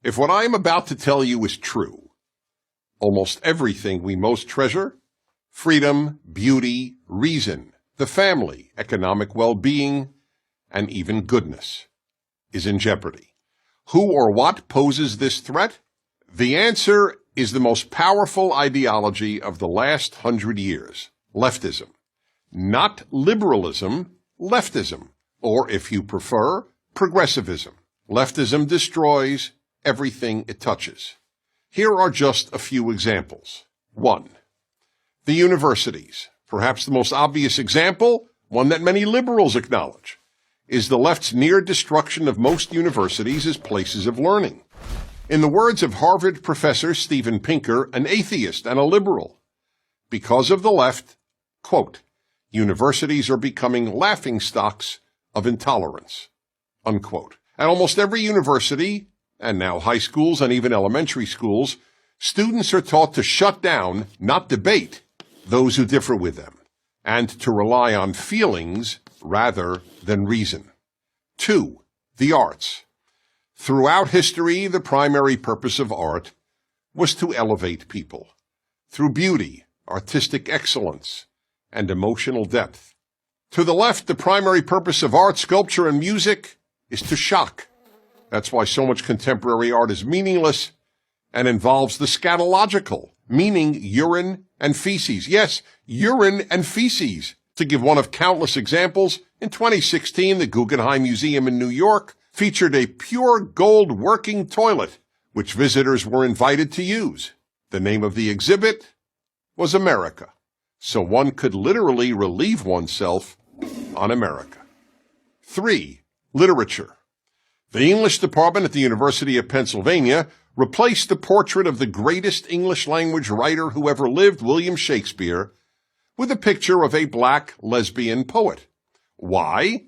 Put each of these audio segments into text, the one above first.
If what I am about to tell you is true, almost everything we most treasure, freedom, beauty, reason, the family, economic well-being, and even goodness, is in jeopardy. Who or what poses this threat? The answer is the most powerful ideology of the last 100 years, leftism. Not liberalism, leftism, or if you prefer, progressivism. Leftism destroys everything it touches. Here are just a few examples. 1. The universities. Perhaps the most obvious example, one that many liberals acknowledge, is the left's near destruction of most universities as places of learning. In the words of Harvard professor Steven Pinker, an atheist and a liberal, because of the left, quote, universities are becoming laughingstocks of intolerance, unquote. At almost every university, and now high schools and even elementary schools, students are taught to shut down, not debate, those who differ with them, and to rely on feelings rather than reason. 2. The arts. Throughout history, the primary purpose of art was to elevate people through beauty, artistic excellence, and emotional depth. To the left, the primary purpose of art, sculpture, and music is to shock. That's why so much contemporary art is meaningless and involves the scatological, meaning urine and feces. Yes, urine and feces. To give one of countless examples, in 2016, the Guggenheim Museum in New York featured a pure gold working toilet, which visitors were invited to use. The name of the exhibit was America, so one could literally relieve oneself on America. 3. Literature. The English department at the University of Pennsylvania replaced the portrait of the greatest English language writer who ever lived, William Shakespeare, with a picture of a black lesbian poet. Why?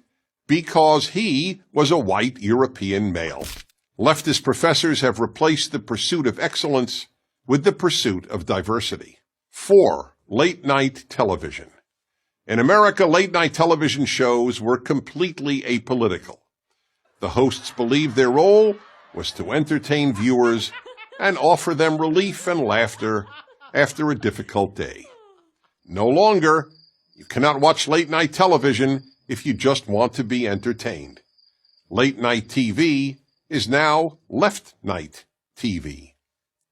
Because he was a white European male. Leftist professors have replaced the pursuit of excellence with the pursuit of diversity. 4. Late-night television. In America, late-night television shows were completely apolitical. The hosts believed their role was to entertain viewers and offer them relief and laughter after a difficult day. No longer, you cannot watch late-night television if you just want to be entertained. Late-night TV is now left-night TV.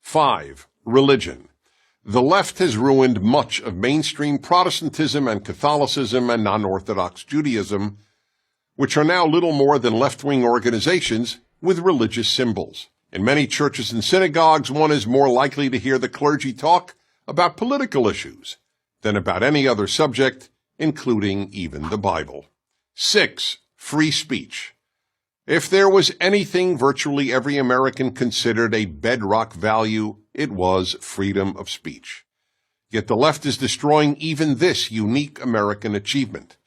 5. Religion. The left has ruined much of mainstream Protestantism and Catholicism and non-Orthodox Judaism, which are now little more than left-wing organizations with religious symbols. In many churches and synagogues, one is more likely to hear the clergy talk about political issues than about any other subject, including even the Bible. 6. Free speech. If there was anything virtually every American considered a bedrock value, it was freedom of speech. Yet the left is destroying even this unique American achievement.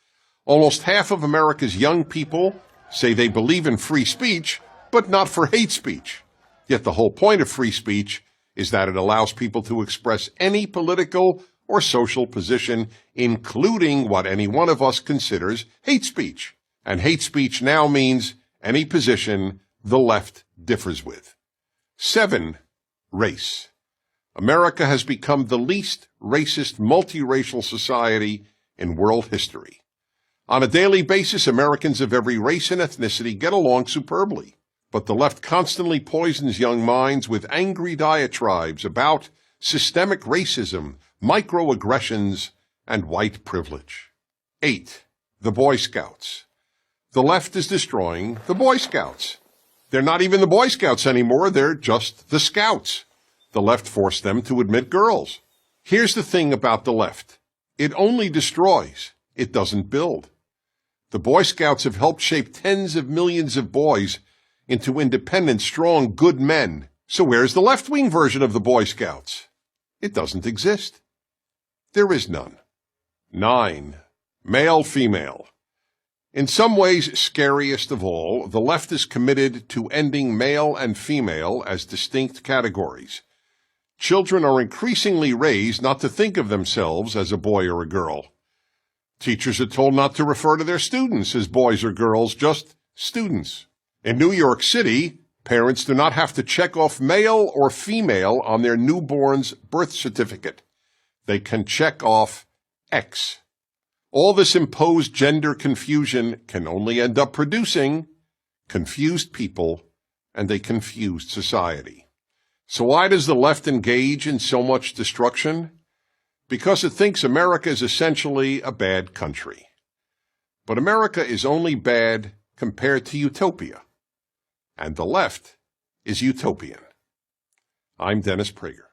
Almost half of America's young people say they believe in free speech, but not for hate speech. Yet the whole point of free speech is that it allows people to express any political or social position, including what any one of us considers hate speech. And hate speech now means any position the left differs with. 7. Race. America has become the least racist multiracial society in world history. On a daily basis, Americans of every race and ethnicity get along superbly. But the left constantly poisons young minds with angry diatribes about systemic racism, microaggressions, and white privilege. 8. The Boy Scouts. The left is destroying the Boy Scouts. They're not even the Boy Scouts anymore, they're just the Scouts. The left forced them to admit girls. Here's the thing about the left. It only destroys. It doesn't build. The Boy Scouts have helped shape tens of millions of boys into independent, strong, good men. So where's the left-wing version of the Boy Scouts? It doesn't exist. There is none. 9. Male-female. In some ways, scariest of all, the left is committed to ending male and female as distinct categories. Children are increasingly raised not to think of themselves as a boy or a girl. Teachers are told not to refer to their students as boys or girls, just students. In New York City, Parents do not have to check off male or female on their newborn's birth certificate. They can check off X. All this imposed gender confusion can only end up producing confused people and a confused society. So why does the left engage in so much destruction? Because it thinks America is essentially a bad country. But America is only bad compared to utopia. And the left is utopian. I'm Dennis Prager.